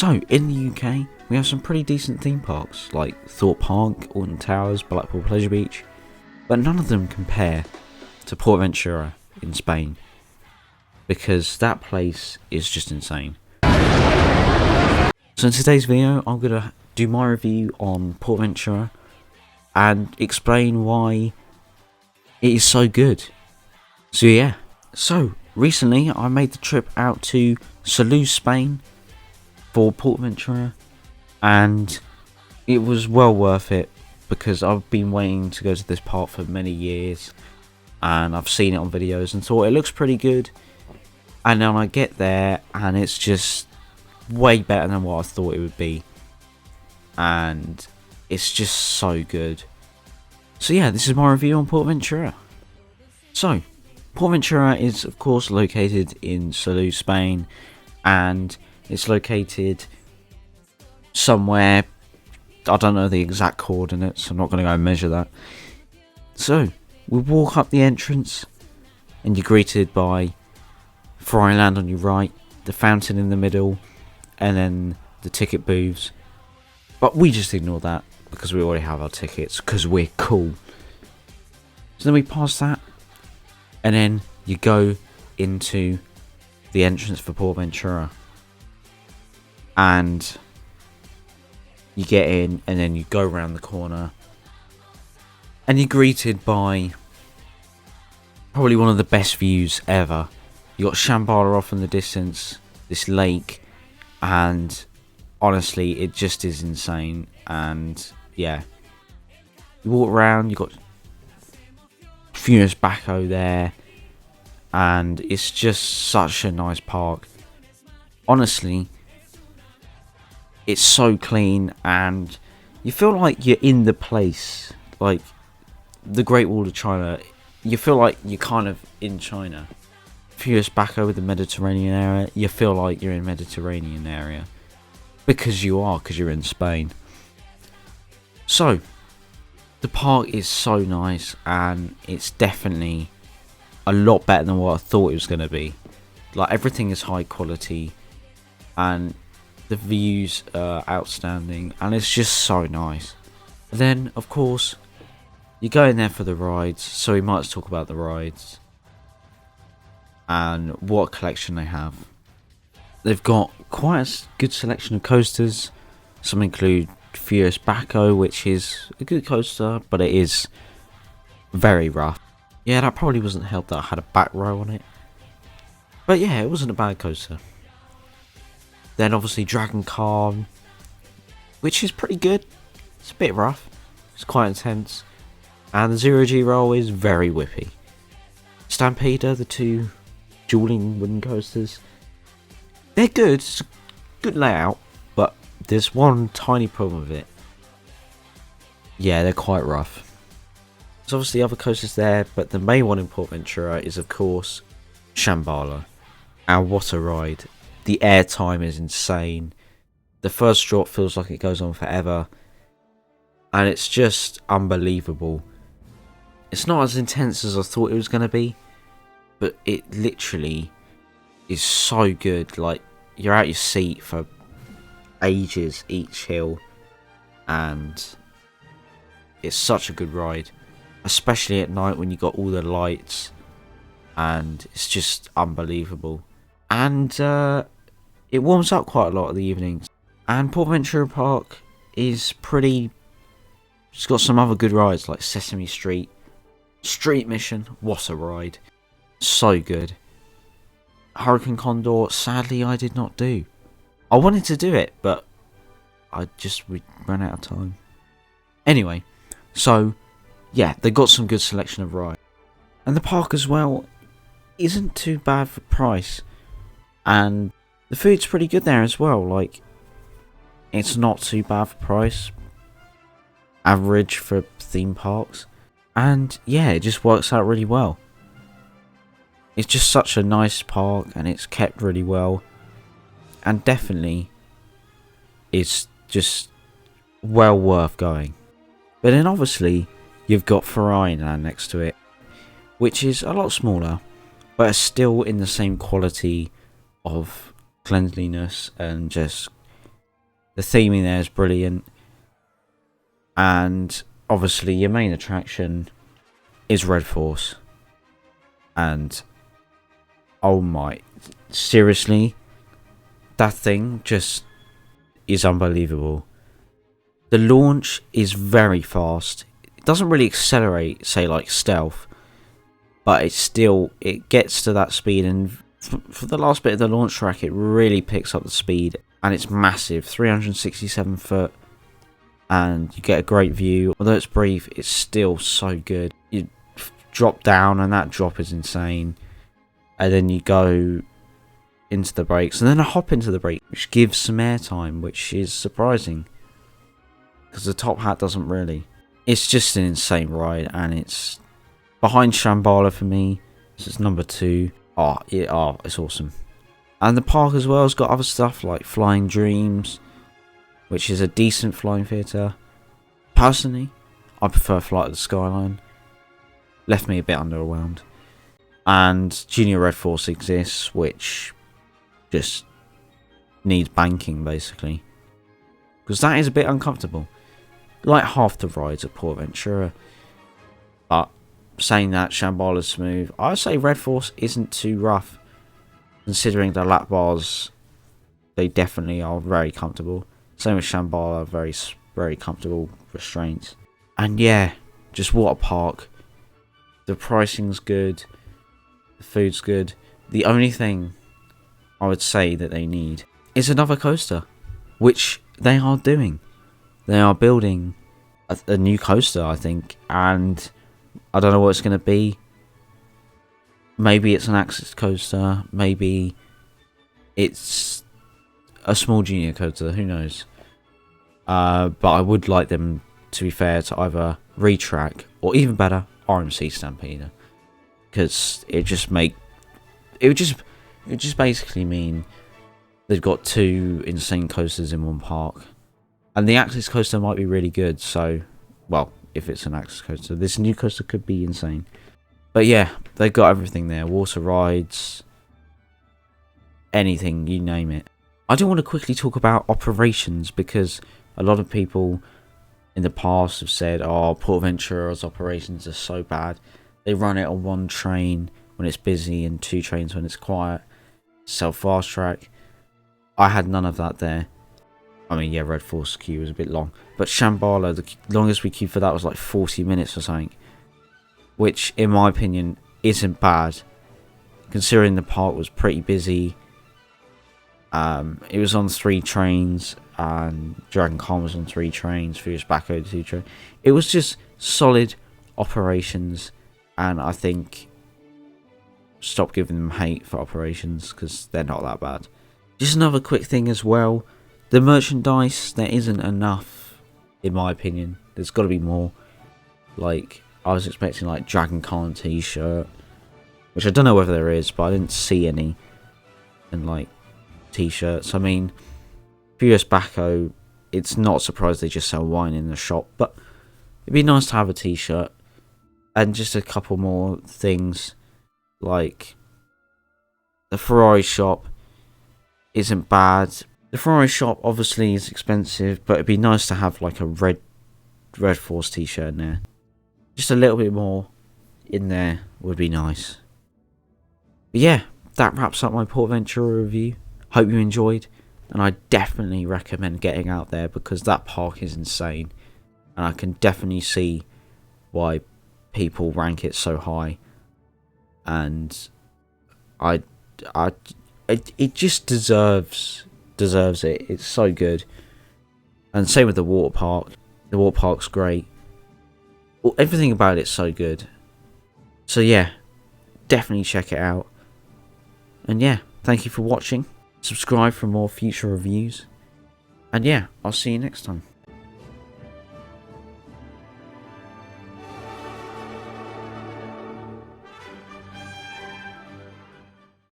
So, in the UK, we have some pretty decent theme parks, like Thorpe Park, Alton Towers, Blackpool Pleasure Beach, but none of them compare to PortAventura in Spain, because that place is just insane. So in today's video, I'm going to do my review on PortAventura and explain why it is so good. So yeah, recently I made the trip out to Salou, Spain for PortAventura, and it was well worth it because I've been waiting to go to this park for many years and I've seen it on videos and thought it looks pretty good, and then I get there and it's just way better than what I thought it would be, and it's just so good. So yeah, this is my review on PortAventura. So PortAventura is of course located in Salou, Spain, and it's located somewhere, I don't know the exact coordinates, I'm not going to go and measure that. So we walk up the entrance and you're greeted by Fryland on your right, the fountain in the middle, and then the ticket booths. But we just ignore that because we already have our tickets because we're cool. So then we pass that and then you go into the entrance for PortAventura. And you get in and then you go around the corner and you're greeted by probably one of the best views ever. You got Shambhala off in the distance, this lake, and honestly it just is insane. And yeah, you walk around, you got Furious Bacco there, and it's just such a nice park. Honestly, it's so clean and you feel like you're in the place. Like the Great Wall of China, you feel like you're kind of in China. Furious Bacco with the Mediterranean area, you feel like you're in Mediterranean area because you're in Spain. So the park is so nice and it's definitely a lot better than what I thought it was going to be. Like everything is high quality and the views are outstanding and it's just so nice. Then of course you go in there for the rides, so we might talk about the rides and what collection they have. They've got quite a good selection of coasters. Some include Furious Bacco, which is a good coaster, but it is very rough. Yeah, that probably wasn't helped that I had a back row on it, but yeah, it wasn't a bad coaster. Then obviously Dragon Khan, which is pretty good. It's a bit rough, it's quite intense, and the Zero G roll is very whippy. Stampeder, the two dueling wooden coasters, they're good, it's a good layout, but there's one tiny problem with it. Yeah, they're quite rough. There's obviously other coasters there, but the main one in PortAventura is of course Shambhala. And what a ride. The airtime is insane. The first drop feels like it goes on forever. And it's just unbelievable. It's not as intense as I thought it was going to be, but it literally is so good. Like, you're out your seat for ages each hill. And it's such a good ride. Especially at night when you got all the lights. And it's just unbelievable. And it warms up quite a lot of the evenings. And PortAventura Park is pretty... It's got some other good rides like Sesame Street. Street Mission, what a ride. So good. Hurricane Condor, sadly I did not do. I wanted to do it, but I just ran out of time. Anyway, so yeah, they got some good selection of rides. And the park as well isn't too bad for price. And the food's pretty good there as well. Like, it's not too bad for price. Average for theme parks. And yeah, it just works out really well. It's just such a nice park and it's kept really well. And definitely is just well worth going. But then obviously you've got Fryland next to it, which is a lot smaller, but it's still in the same quality of cleanliness and just The theming there is brilliant. And obviously your main attraction is Red Force. And oh my, seriously, that thing just is unbelievable. The launch is very fast. It doesn't really accelerate, say like Stealth, but it gets to that speed, and for the last bit of the launch track it really picks up the speed, and it's massive, 367 foot, and you get a great view. Although it's brief, it's still so good. You drop down and that drop is insane, and then you go into the brakes and then a hop into the brake, which gives some airtime, which is surprising because the top hat doesn't really. It's just an insane ride, and it's behind Shambhala for me. This is number 2. It's awesome. And the park as well has got other stuff like Flying Dreams, which is a decent flying theatre. Personally, I prefer Flight of the Skyline. Left me a bit underwhelmed. And Junior Red Force exists, which just needs banking basically, because that is a bit uncomfortable, like half the rides at PortAventura. But saying that, Shambhala's smooth. I'd say Red Force isn't too rough, considering the lap bars. They definitely are very comfortable. Same with Shambhala, very comfortable Restraints. And yeah, just what a park. The pricing's good, the food's good. The only thing I would say that they need is another coaster, which they are doing. They are building a new coaster, I think, and I don't know what it's going to be. Maybe it's an Axis coaster, maybe it's a small junior coaster, who knows. But I would like them, to be fair, to either retrack or even better, RMC Stampeder, because it would just basically mean they've got 2 insane coasters in one park. And the Axis coaster might be really good, so, well, if it's an Axis coaster, this new coaster could be insane. But yeah, they've got everything there. Water rides, anything, you name it. I do want to quickly talk about operations, because a lot of people in the past have said, oh, PortAventura's operations are so bad. They run it on 1 train when it's busy and 2 trains when it's quiet. Sell fast track. I had none of that there. I mean, yeah, Red Force queue was a bit long, but Shambhala, the longest we queued for that was like 40 minutes or something, which in my opinion isn't bad, considering the park was pretty busy. It was on 3 trains, and Dragon Con was on 3 trains, Furious Backhoe 2 trains. It was just solid operations, and I think stop giving them hate for operations, because they're not that bad. Just another quick thing as well, the merchandise, there isn't enough in my opinion. There's got to be more. Like, I was expecting like Dragon Con t-shirt, which I don't know whether there is, but I didn't see any. And like t-shirts, I mean, Furious Backhoe, it's not surprised they just sell wine in the shop, but it'd be nice to have a t-shirt. And just a couple more things, like the Ferrari shop isn't bad. The Ferrari shop obviously is expensive, but it'd be nice to have like a Red Force t-shirt in there. Just a little bit more in there would be nice. But yeah, that wraps up my PortAventura review. Hope you enjoyed, and I definitely recommend getting out there, because that park is insane, and I can definitely see why people rank it so high. And it just deserves it. It's so good. And same with the water park. The water park's great. Well, everything about it's so good. So yeah, definitely check it out. And yeah, thank you for watching. Subscribe for more future reviews. And yeah, I'll see you next time.